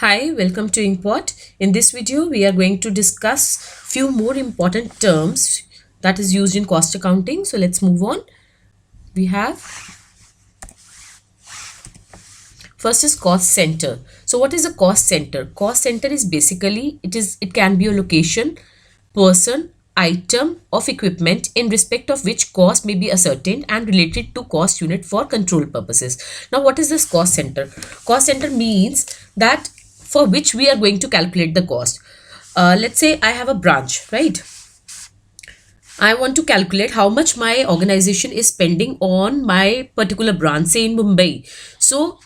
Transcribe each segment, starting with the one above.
Hi, welcome to Import. In this video, we are going to discuss few more important terms that is used in cost accounting. So let's move on. We have first is cost center. So what is a cost center? Cost center is basically it can be a location, person, item of equipment in respect of which cost may be ascertained and related to cost unit for control purposes. Now what is this cost center? Cost center means that for which we are going to calculate the cost. Let's say I have a branch, right? I want to calculate how much my organization is spending on my particular branch, say in Mumbai. So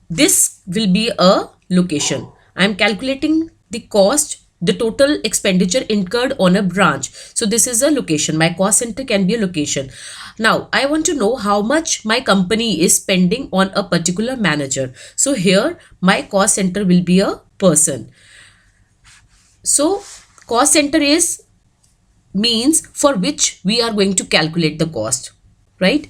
this will be a location. I am calculating the cost, the total expenditure incurred on a branch. So this is a location. My cost center can be a location. Now I want to know how much my company is spending on a particular manager. So here my cost center will be a person. So cost center is means for which we are going to calculate the cost, right?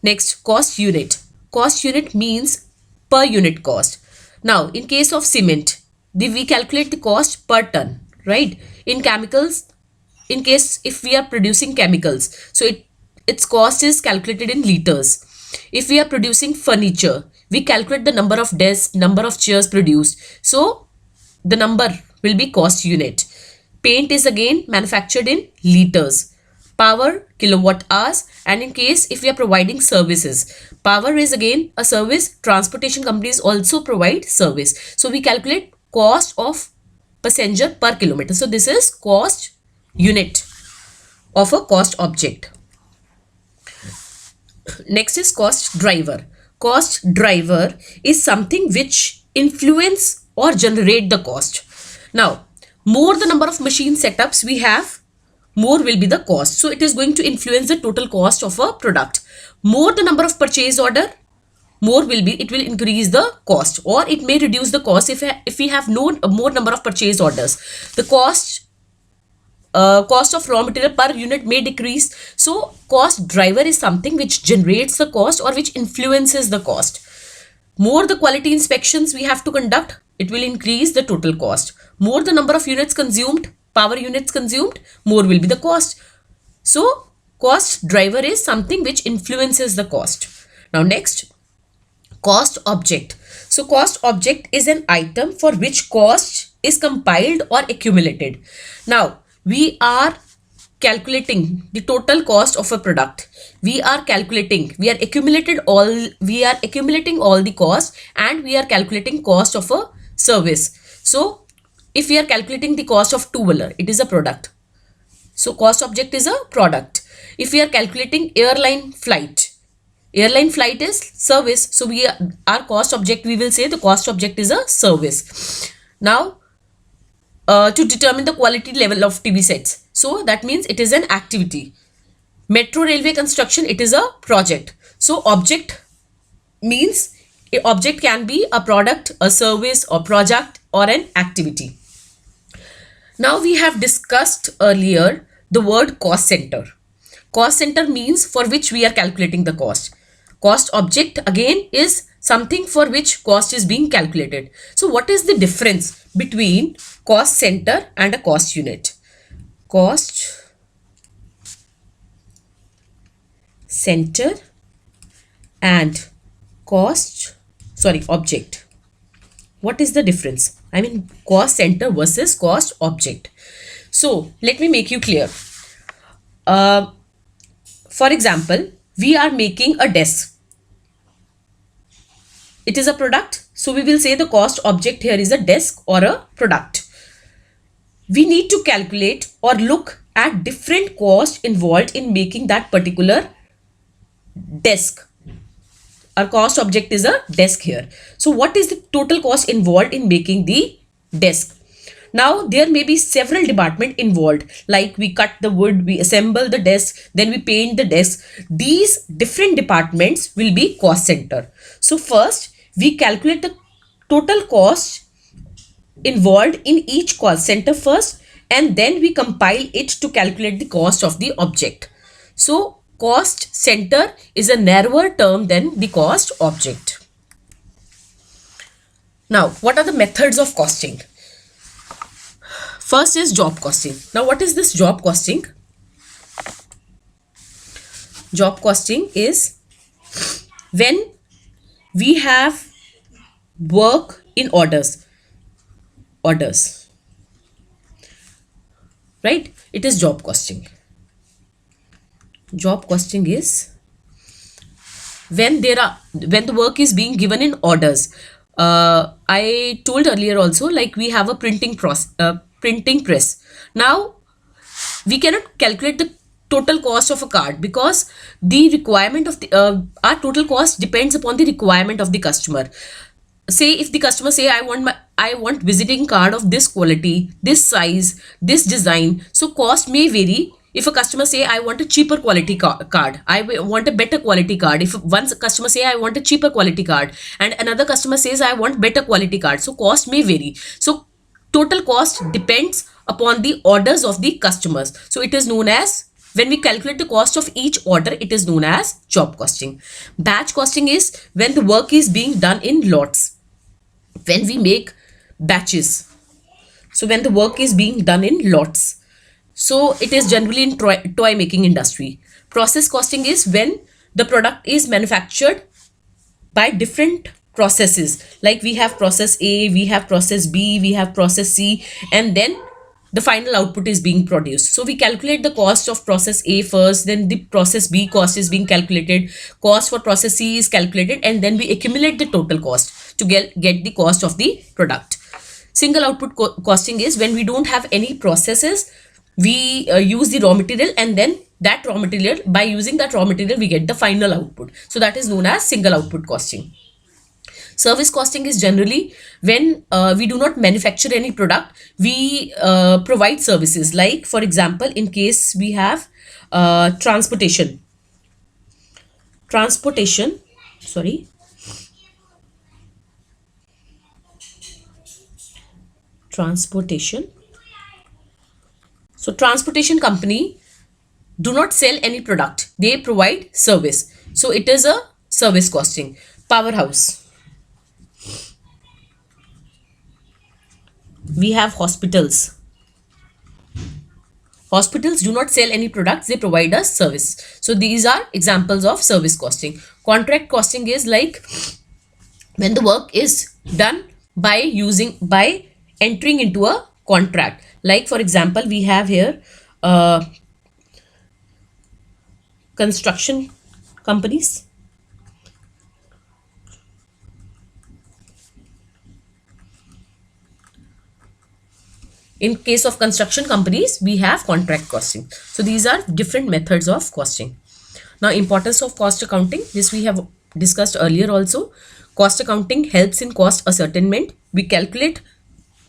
Next, cost unit. Cost unit means per unit cost. Now in case of cement, we calculate the cost per ton, right? In chemicals, in case if we are producing chemicals, so its cost is calculated in liters. If we are producing furniture, we calculate the number of desks, number of chairs produced, so the number will be cost unit. Paint is again manufactured in liters. Power, kilowatt hours, and in case if we are providing services, power is again a service. Transportation companies also provide service, so we calculate cost of passenger per kilometer. So this is cost unit of a cost object. Next is cost driver. Cost driver is something which influence or generate the cost. Now more the number of machine setups we have, more will be the cost. So it is going to influence the total cost of a product. More the number of purchase order, more will be, it will increase the cost, or it may reduce the cost if we have no more number of purchase orders. The cost of raw material per unit may decrease. So cost driver is something which generates the cost or which influences the cost. More the quality inspections we have to conduct, it will increase the total cost. More the number of units consumed, power units consumed, more will be the cost. So cost driver is something which influences the cost. Now next, cost object. So cost object is an item for which cost is compiled or accumulated. Now we are calculating the total cost of a product. We are accumulating all the cost, and we are calculating cost of a service. So if we are calculating the cost of two-wheeler, it is a product. So cost object is a product. If we are calculating airline flight is service. So our cost object, we will say the cost object is a service. Now to determine the quality level of TV sets, so that means it is an activity. Metro railway construction, it is a project. So object means object can be a product, a service, or project, or an activity. Now we have discussed earlier the word cost center. Cost center means for which we are calculating the cost. Cost object again is something for which cost is being calculated. So what is the difference between cost center and a cost unit? Cost center and object. What is the difference? I mean cost center versus cost object. So let me make you clear. For example, we are making a desk. It is a product, so we will say the cost object here is a desk or a product. We need to calculate or look at different costs involved in making that particular desk. Our cost object is a desk here. So what is the total cost involved in making the desk? Now there may be several departments involved, like we cut the wood, we assemble the desk, then we paint the desk. These different departments will be cost center. So first we calculate the total cost involved in each cost center first, and then we compile it to calculate the cost of the object. So cost center is a narrower term than the cost object. Now, what are the methods of costing? First is job costing. Now, what is this job costing? Job costing is when we have work in orders, right? It is job costing. Job costing is when the work is being given in orders. I told earlier also, like we have a printing press. Now we cannot calculate the total cost of a card because the requirement of the our total cost depends upon the requirement of the customer. Say if the customer say, I want visiting card of this quality, this size, this design, so cost may vary. If a customer say, I want a cheaper quality card, want a better quality card. If one customer say, I want a cheaper quality card, and another customer says, I want better quality card, so cost may vary. So total cost depends upon the orders of the customers. So it is known as, when we calculate the cost of each order, it is known as job costing. Batch costing is when the work is being done in lots. When we make batches, so when the work is being done in lots, so it is generally in toy making industry. Process costing is when the product is manufactured by different processes, like we have process A, we have process B, we have process C, and then the final output is being produced. So we calculate the cost of process A first, then the process B cost is being calculated, cost for process C is calculated, and then we accumulate the total cost to get the cost of the product. Single output costing is when we don't have any processes, we use the raw material, and then that raw material, by using that raw material, we get the final output. So that is known as single output costing. Service costing is generally when we do not manufacture any product, we provide services. Like for example, in case we have transportation, sorry, transportation. So transportation company do not sell any product, they provide service. So it is a service costing. Powerhouse, we have hospitals. Hospitals do not sell any products, they provide us service. So these are examples of service costing. Contract costing is like when the work is done by entering into a contract. Like for example, we have here construction companies. In case of construction companies, we have contract costing. So these are different methods of costing. Now, importance of cost accounting, this we have discussed earlier also. Cost accounting helps in cost ascertainment. We calculate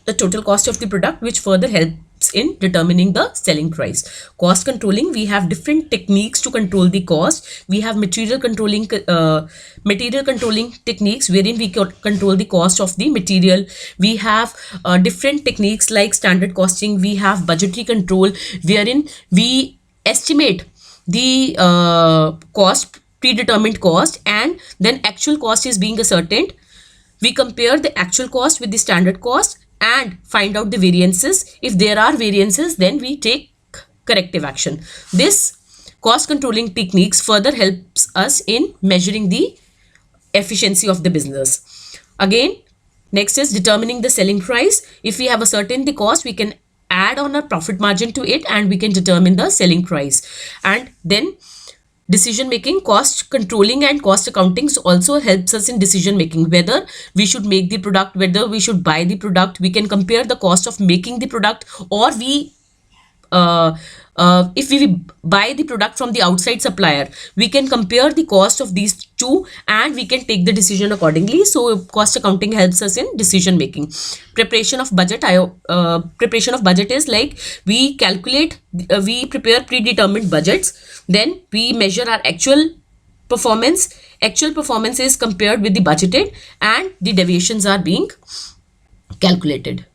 the total cost of the product, which further helps in determining the selling price. Cost controlling, we have different techniques to control the cost. We have material controlling techniques wherein we control the cost of the material. We have different techniques like standard costing. We have budgetary control wherein we estimate the cost, predetermined cost, and then actual cost is being ascertained. We compare the actual cost with the standard cost and find out the variances. If there are variances, then we take corrective action. This cost controlling techniques further helps us in measuring the efficiency of the business. Again, next is determining the selling price. If we have ascertained the cost, we can add on a profit margin to it and we can determine the selling price. And then decision making, cost controlling and cost accounting also helps us in decision making, whether we should make the product, whether we should buy the product. We can compare the cost of making the product, or if we buy the product from the outside supplier, we can compare the cost of these two and we can take the decision accordingly. So cost accounting helps us in decision making. Preparation of budget. Preparation of budget is like we prepare predetermined budgets, then we measure our actual performance. Actual performance is compared with the budgeted and the deviations are being calculated.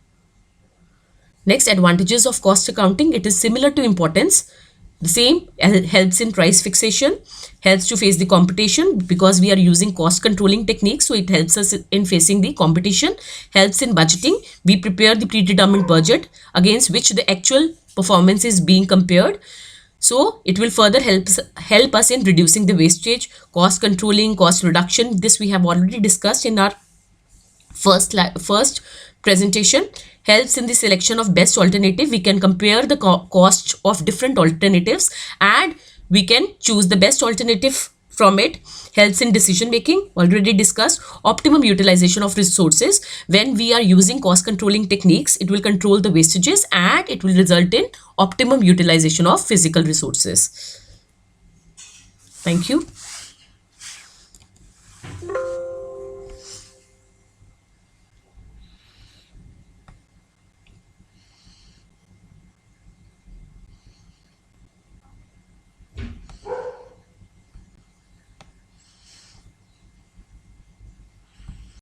Next, advantages of cost accounting. It is similar to importance. The same helps in price fixation, helps to face the competition because we are using cost controlling techniques. So it helps us in facing the competition, helps in budgeting. We prepare the predetermined budget against which the actual performance is being compared. So it will further help us in reducing the wastage, cost controlling, cost reduction. This we have already discussed in our first presentation. Helps in the selection of best alternative. We can compare the cost of different alternatives and we can choose the best alternative from it. Helps in decision making, already discussed. Optimum utilization of resources. When we are using cost controlling techniques, it will control the wastages and it will result in optimum utilization of physical resources. Thank you.